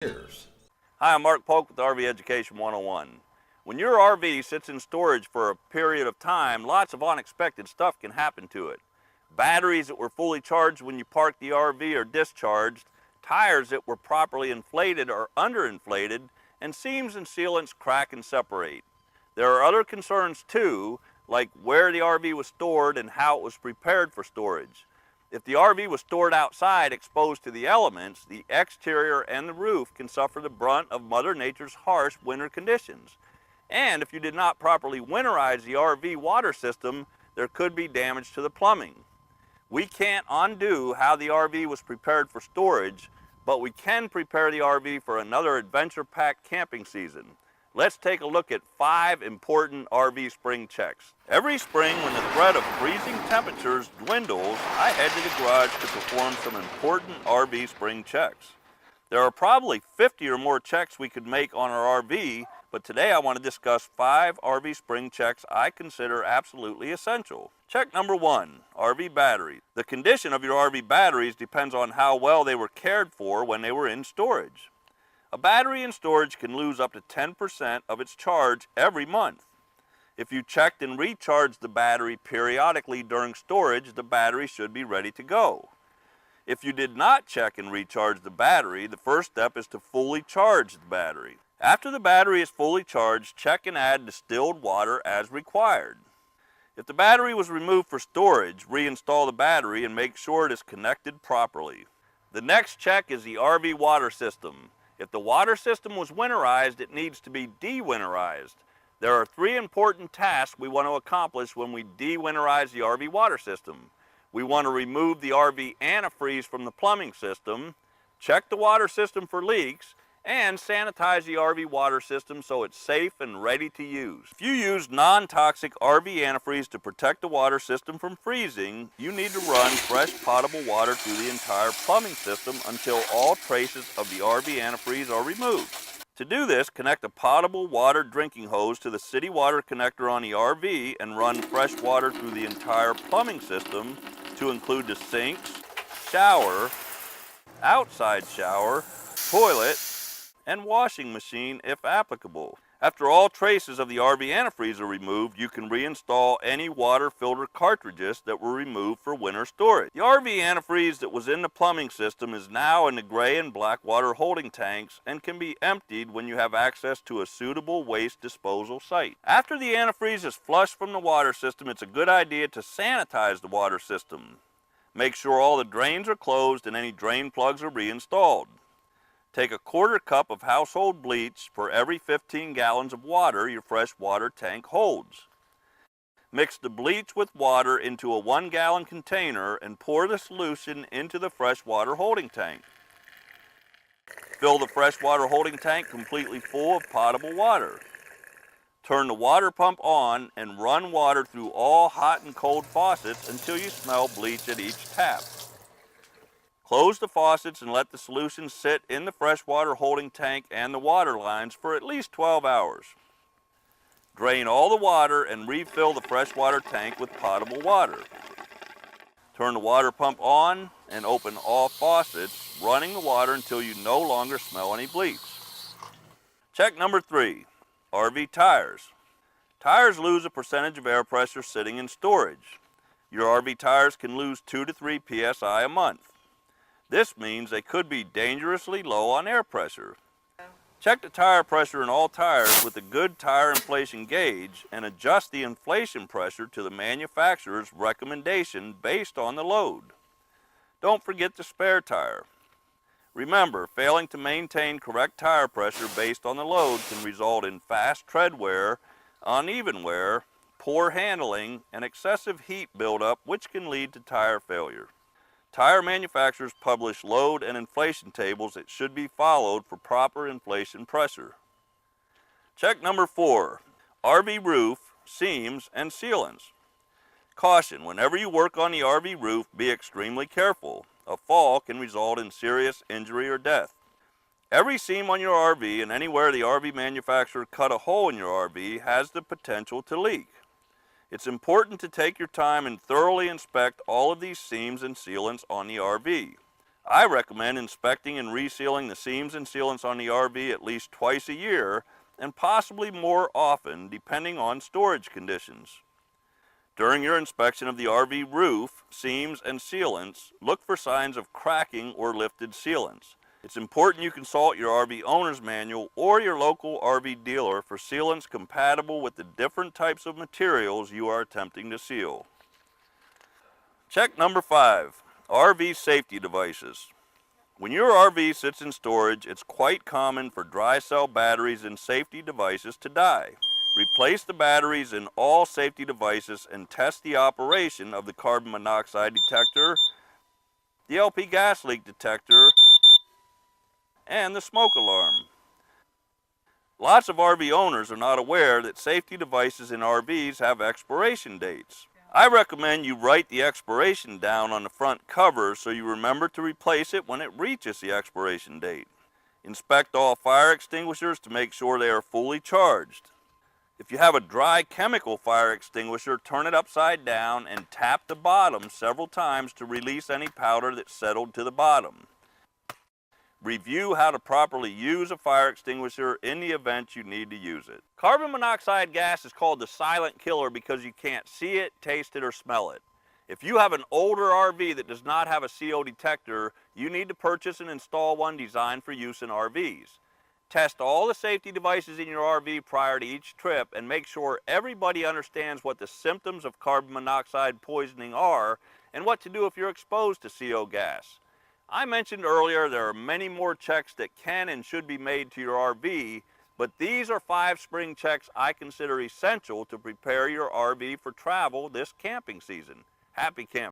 Years. Hi, I'm Mark Polk with RV Education 101. When your RV sits in storage for a period of time, lots of unexpected stuff can happen to it. Batteries that were fully charged when you parked the RV are discharged, tires that were properly inflated are underinflated, and seams and sealants crack and separate. There are other concerns too, like where the RV was stored and how it was prepared for storage. If the RV was stored outside exposed to the elements, the exterior and the roof can suffer the brunt of Mother Nature's harsh winter conditions. And if you did not properly winterize the RV water system, there could be damage to the plumbing. We can't undo how the RV was prepared for storage, but we can prepare the RV for another adventure-packed camping season. Let's take a look at 5 important RV spring checks. Every spring, when the threat of freezing temperatures dwindles, I head to the garage to perform some important RV spring checks. There are probably 50 or more checks we could make on our RV, but today I want to discuss 5 RV spring checks I consider absolutely essential. Check number 1, RV batteries. The condition of your RV batteries depends on how well they were cared for when they were in storage. A battery in storage can lose up to 10% of its charge every month. If you checked and recharged the battery periodically during storage, the battery should be ready to go. If you did not check and recharge the battery, the first step is to fully charge the battery. After the battery is fully charged, check and add distilled water as required. If the battery was removed for storage, reinstall the battery and make sure it is connected properly. The next check is the RV water system. If the water system was winterized, it needs to be de-winterized. There are 3 important tasks we want to accomplish when we de-winterize the RV water system. We want to remove the RV antifreeze from the plumbing system, check the water system for leaks, and sanitize the RV water system so it's safe and ready to use. If you use non-toxic RV antifreeze to protect the water system from freezing, you need to run fresh potable water through the entire plumbing system until all traces of the RV antifreeze are removed. To do this, connect a potable water drinking hose to the city water connector on the RV and run fresh water through the entire plumbing system to include the sinks, shower, outside shower, toilet, and washing machine if applicable. After all traces of the RV antifreeze are removed, you can reinstall any water filter cartridges that were removed for winter storage. The RV antifreeze that was in the plumbing system is now in the gray and black water holding tanks and can be emptied when you have access to a suitable waste disposal site. After the antifreeze is flushed from the water system, it's a good idea to sanitize the water system. Make sure all the drains are closed and any drain plugs are reinstalled. Take a quarter cup of household bleach for every 15 gallons of water your fresh water tank holds. Mix the bleach with water into a 1-gallon container and pour the solution into the fresh water holding tank. Fill the fresh water holding tank completely full of potable water. Turn the water pump on and run water through all hot and cold faucets until you smell bleach at each tap. Close the faucets and let the solution sit in the freshwater holding tank and the water lines for at least 12 hours. Drain all the water and refill the freshwater tank with potable water. Turn the water pump on and open all faucets, running the water until you no longer smell any bleach. Check number 3, RV tires. Tires lose a percentage of air pressure sitting in storage. Your RV tires can lose 2 to 3 psi a month. This means they could be dangerously low on air pressure. Check the tire pressure in all tires with a good tire inflation gauge and adjust the inflation pressure to the manufacturer's recommendation based on the load. Don't forget the spare tire. Remember, failing to maintain correct tire pressure based on the load can result in fast tread wear, uneven wear, poor handling, and excessive heat buildup, which can lead to tire failure. Tire manufacturers publish load and inflation tables that should be followed for proper inflation pressure. Check number 4, RV roof, seams, and sealants. Caution, whenever you work on the RV roof, be extremely careful. A fall can result in serious injury or death. Every seam on your RV and anywhere the RV manufacturer cut a hole in your RV has the potential to leak. It's important to take your time and thoroughly inspect all of these seams and sealants on the RV. I recommend inspecting and resealing the seams and sealants on the RV at least twice a year, and possibly more often depending on storage conditions. During your inspection of the RV roof, seams, and sealants, look for signs of cracking or lifted sealants. It's important you consult your RV owner's manual or your local RV dealer for sealants compatible with the different types of materials you are attempting to seal. Check number 5, RV safety devices. When your RV sits in storage, it's quite common for dry cell batteries and safety devices to die. Replace the batteries in all safety devices and test the operation of the carbon monoxide detector, the LP gas leak detector, and the smoke alarm. Lots of RV owners are not aware that safety devices in RVs have expiration dates. I recommend you write the expiration down on the front cover so you remember to replace it when it reaches the expiration date. Inspect all fire extinguishers to make sure they are fully charged. If you have a dry chemical fire extinguisher, turn it upside down and tap the bottom several times to release any powder that's settled to the bottom. Review how to properly use a fire extinguisher in the event you need to use it. Carbon monoxide gas is called the silent killer because you can't see it, taste it, or smell it. If you have an older RV that does not have a CO detector, you need to purchase and install one designed for use in RVs. Test all the safety devices in your RV prior to each trip and make sure everybody understands what the symptoms of carbon monoxide poisoning are and what to do if you're exposed to CO gas. I mentioned earlier there are many more checks that can and should be made to your RV, but these are 5 spring checks I consider essential to prepare your RV for travel this camping season. Happy camping!